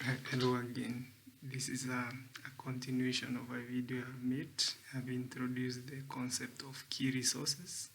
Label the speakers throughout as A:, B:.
A: Hello again. This is a continuation of a video I've made. I've introduced the concept of key resources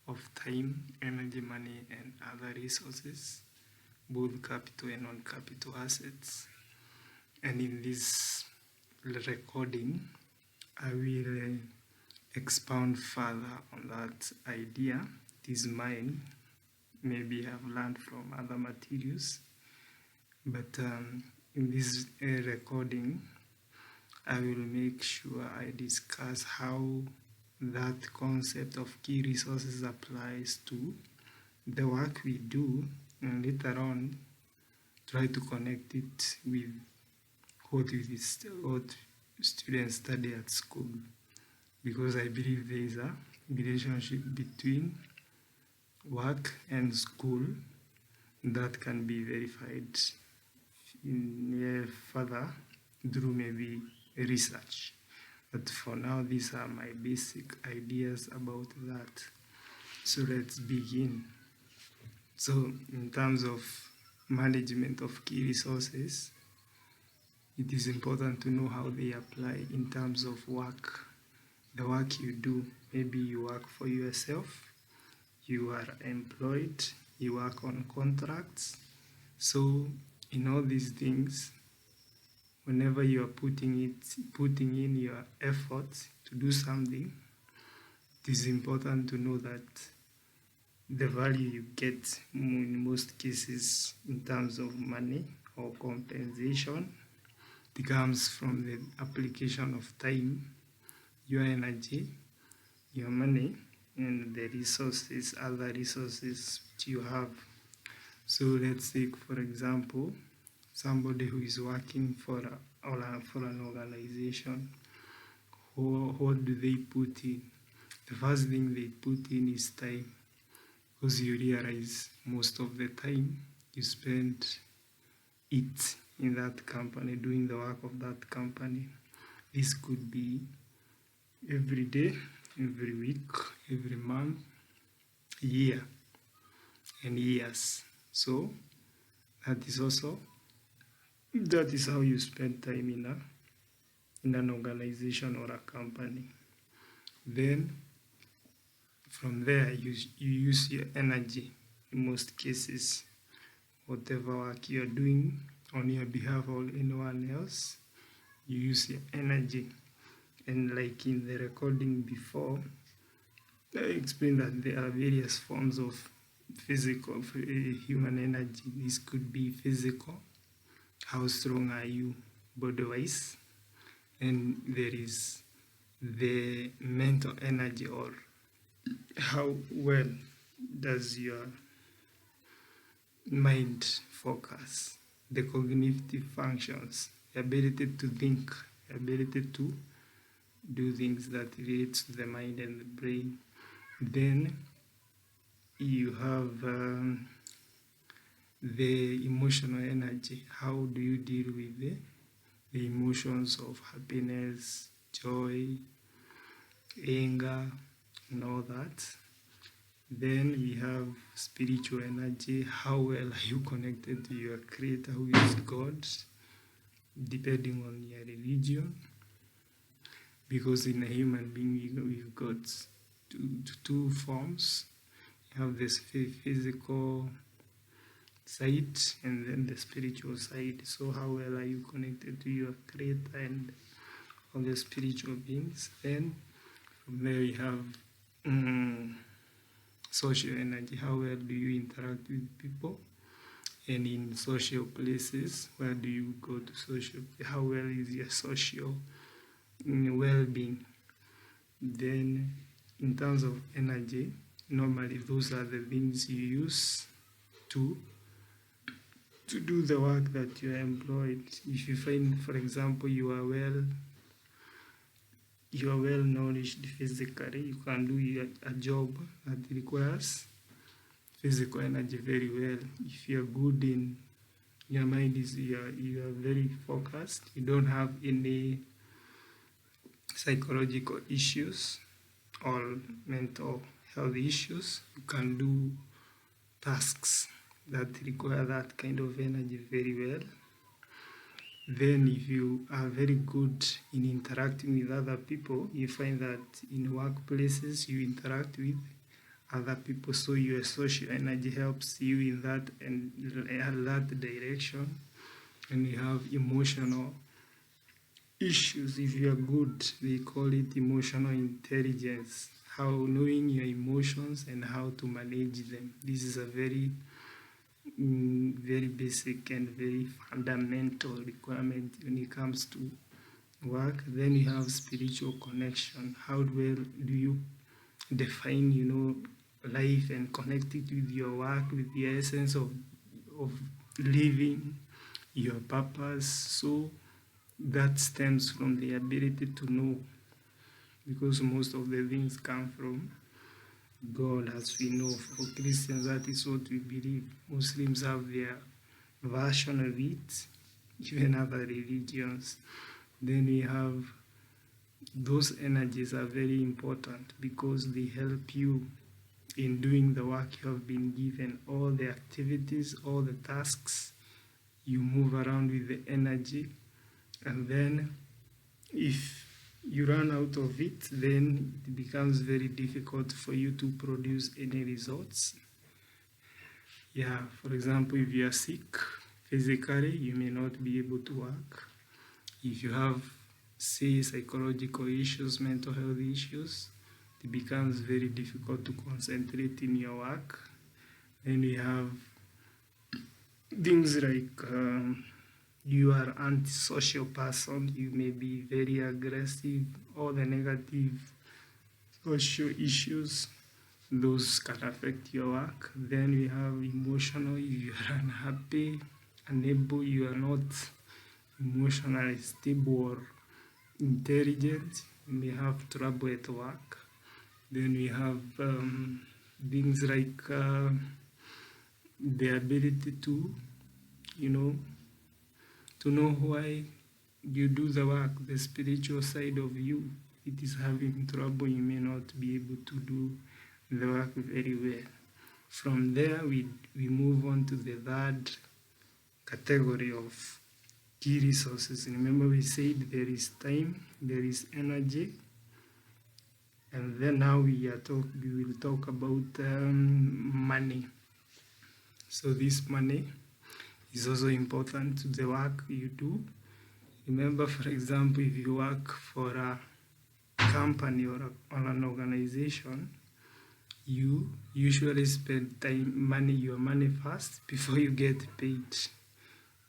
A: of time, energy, money, and other resources, both capital and non-capital assets. And in this recording, I will expound further on that idea. It is mine. Maybe I've learned from other materials, but in this recording, I will make sure I discuss how that concept of key resources applies to the work we do, and later on try to connect it with what students study at school, because I believe there is a relationship between work and school that can be verified in further through maybe research. But for now, these are my basic ideas about that. So let's begin. So in terms of management of key resources, it is important to know how they apply in terms of work. The work you do, maybe you work for yourself, you are employed, you work on contracts. So in all these things, whenever you are putting in your effort to do something, it is important to know that the value you get in most cases in terms of money or compensation, it comes from the application of time, your energy, your money, and the resources, other resources which you have. So let's take, for example, somebody who is working for an organization. What do they put in? The first thing they put in is time, because you realize most of the time you spend it in that company, doing the work of that company. This could be every day, every week, every month, year, and years. So that is how you spend time in an organization or a company. Then from there you use your energy. In most cases, whatever work you're doing on your behalf or anyone else, you use your energy. And like in the recording before, I explained that there are various forms of physical human energy. This could be physical, how strong are you body-wise, and there is the mental energy, or how well does your mind focus, the cognitive functions, the ability to think, the ability to do things that relate to the mind and the brain. Then you have the emotional energy. How do you deal with the emotions of happiness, joy, anger, and all that? Then we have spiritual energy. How well are you connected to your creator, who is God, depending on your religion? Because in a human being, we've got two forms. You have this physical side and then the spiritual side. So how well are you connected to your creator and all the spiritual beings? Then from there we have social energy. How well do you interact with people? And in social places, where do you go to social? How well is your social well-being? Then in terms of energy, normally those are the things you use to do the work that you are employed. If you find, for example, you are well nourished physically, you can do a job that requires physical energy very well. If you're good in your mind, you are very focused, you don't have any psychological issues or mental health issues, you can do tasks that require that kind of energy very well. Then if you are very good in interacting with other people, you find that in workplaces you interact with other people, so your social energy helps you in that and that direction. And you have emotional issues. If you are good, they call it emotional intelligence, how knowing your emotions and how to manage them. This is a very very basic and very fundamental requirement when it comes to work. Then you have spiritual connection. How well do you define, life and connect it with your work, with the essence of living, your purpose? So that stems from the ability to know, because most of the things come from God, as we know. For Christians, that is what we believe. Muslims have their version of it, even other religions. Then we have those energies are very important because they help you in doing the work you have been given, all the activities, all the tasks. You move around with the energy, and then if you run out of it, then it becomes very difficult for you to produce any results. Yeah, for example, if you are sick physically, you may not be able to work. If you have, say, psychological issues, mental health issues, it becomes very difficult to concentrate in your work. Then we have things like you are antisocial person, you may be very aggressive, all the negative social issues, those can affect your work. Then we have emotional, you are unhappy, unable, you are not emotionally stable or intelligent, you may have trouble at work. Then we have things like the ability to, to know why you do the work, the spiritual side of you. It is having trouble, you may not be able to do the work very well. From there, we move on to the third category of key resources. Remember, we said there is time, there is energy, and then now we will talk about money. So this money is also important to the work you do. Remember, for example, if you work for a company or an organization, you usually spend your money first before you get paid.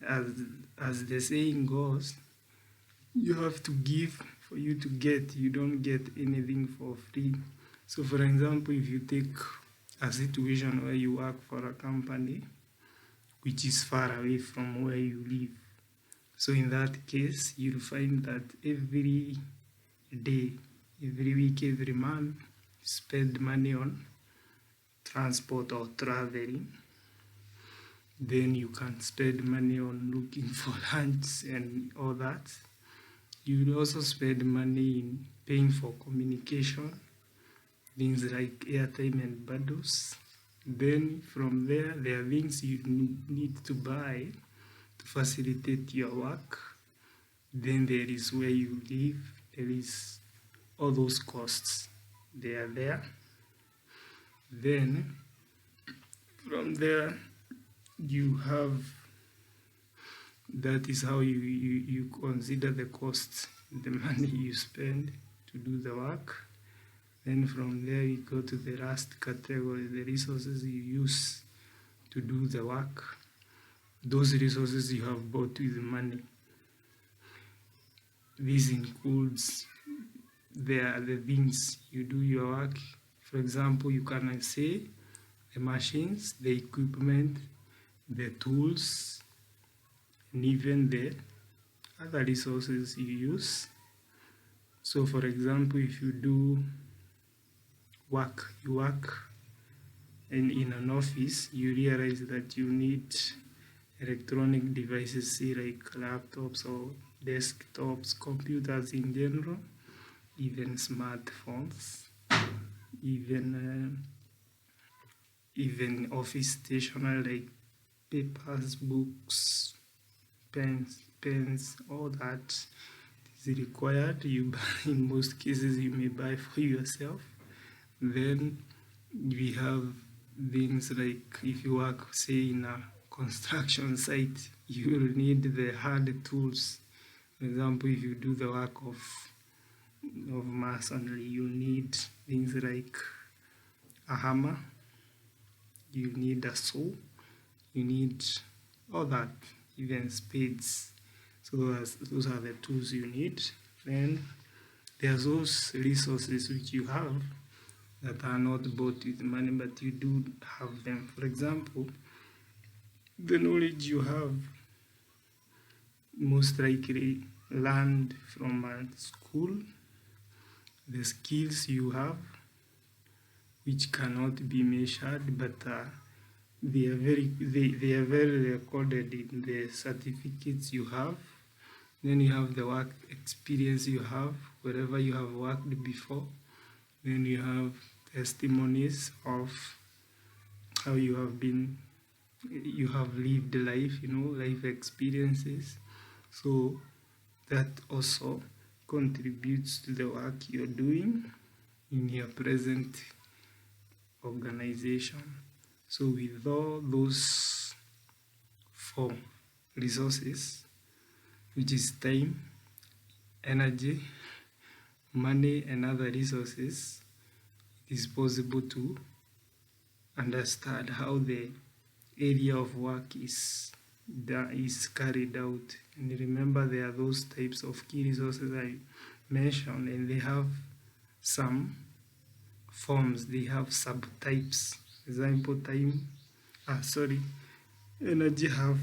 A: As the saying goes, you have to give for you to get. You don't get anything for free. So for example, if you take a situation where you work for a company which is far away from where you live, so in that case, you'll find that every day, every week, every month, you spend money on transport or traveling. Then you can spend money on looking for lunch and all that. You will also spend money in paying for communication, things like airtime and bundles. Then from there are things you need to buy to facilitate your work. Then there is where you live, there is all those costs, they are there. Then from there you have, that is how you consider the costs, the money you spend to do the work. Then from there you go to the last category, the resources you use to do the work. Those resources you have bought with money. This includes the things you do your work. For example, you can say the machines, the equipment, the tools, and even the other resources you use. So for example, if you do work, you work in an office, you realize that you need electronic devices, say like laptops or desktops, computers in general, even smartphones, even office stationery like papers, books, pens, pens, all that is required. You buy, in most cases you may buy for yourself. Then we have things like, if you work, say, in a construction site, you will need the hard tools. For example, if you do the work of masonry, you need things like a hammer, you need a saw, you need all that, even spades. So those are the tools you need. Then there's those resources which you have that are not bought with money, but you do have them. For example, the knowledge you have most likely learned from a school, the skills you have which cannot be measured, but they are very recorded in the certificates you have. Then you have the work experience you have wherever you have worked before. Then you have testimonies of how you have lived life, life experiences. So that also contributes to the work you're doing in your present organization. So with all those 4 resources, which is time, energy, money, and other resources, it is possible to understand how the area of work is carried out. And remember, there are those types of key resources I mentioned, and they have some forms, they have subtypes. Example, energy have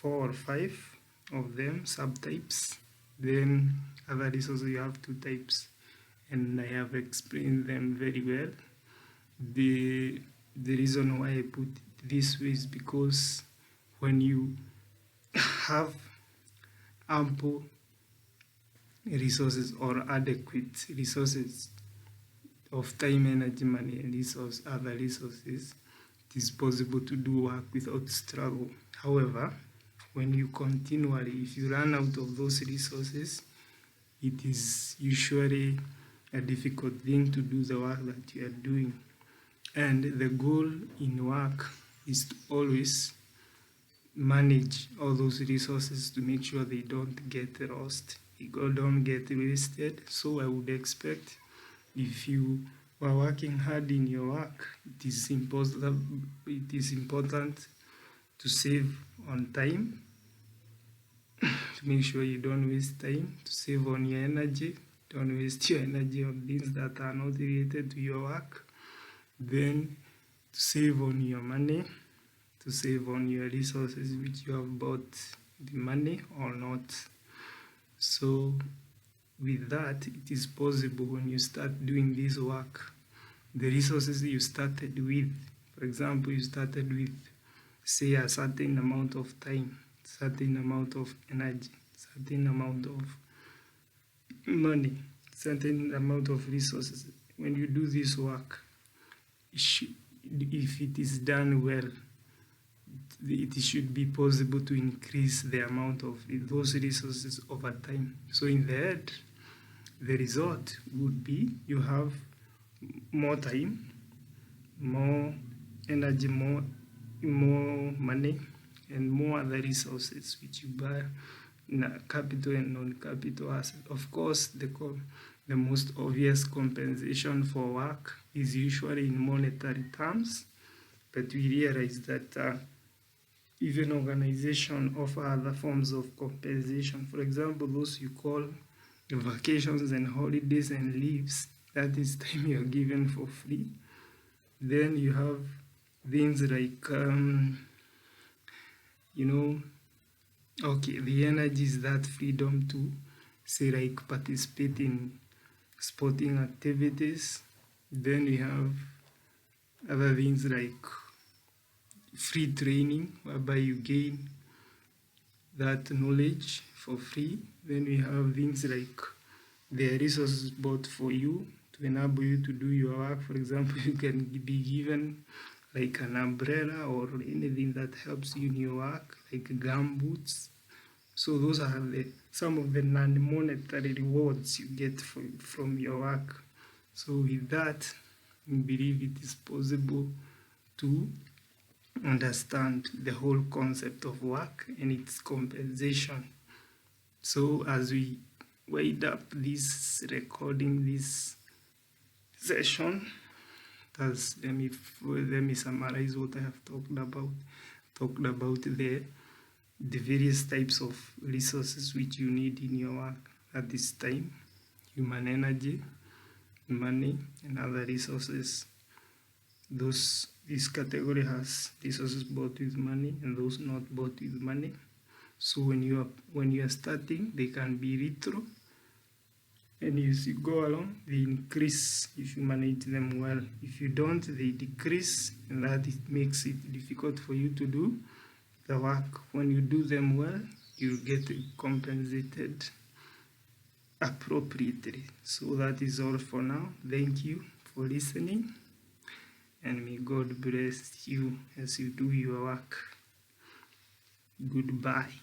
A: 4 or 5 of them, subtypes. Then other resources, you have 2 types, and I have explained them very well. The reason why I put it this way is because when you have ample resources or adequate resources of time, energy, money, and other resources, it is possible to do work without struggle. However, when you continually, if you run out of those resources, it is usually a difficult thing to do the work that you are doing. And the goal in work is to always manage all those resources to make sure they don't get lost, they don't get wasted. So I would expect, if you are working hard in your work, it is important to save on time, to make sure you don't waste time, to save on your energy, don't waste your energy on things that are not related to your work, then to save on your money, to save on your resources which you have bought the money or not. So with that, it is possible when you start doing this work, the resources you started with, for example, you started with, say, a certain amount of time, certain amount of energy, certain amount of money, certain amount of resources. When you do this work, if it is done well, it should be possible to increase the amount of those resources over time. So in the end, the result would be you have more time, more energy, more money, and more other resources which you buy in a capital and non-capital asset. Of course, the most obvious compensation for work is usually in monetary terms, but we realize that even organizations offer other forms of compensation. For example, those you call vacations and holidays and leaves, that is time you are given for free. Then you have things like, the energy is that freedom to, say, like, participate in sporting activities. Then we have other things like free training, whereby you gain that knowledge for free. Then we have things like the resources bought for you to enable you to do your work. For example, you can be given like an umbrella or anything that helps you in your work, like gumboots, So those are some of the non-monetary rewards you get from your work. So with that, I believe it is possible to understand the whole concept of work and its compensation. So as we wind up this recording, this session, let me summarize what I have talked about. Talked about the various types of resources which you need in your work at this time: human energy, money, and other resources. This category has resources bought with money and those not bought with money. So when you are starting, they can be retro, and as you go along, they increase if you manage them well. If you don't, they decrease, and that makes it difficult for you to do the work. When you do them well, you get compensated appropriately. So that is all for now. Thank you for listening, and may God bless you as you do your work. Goodbye.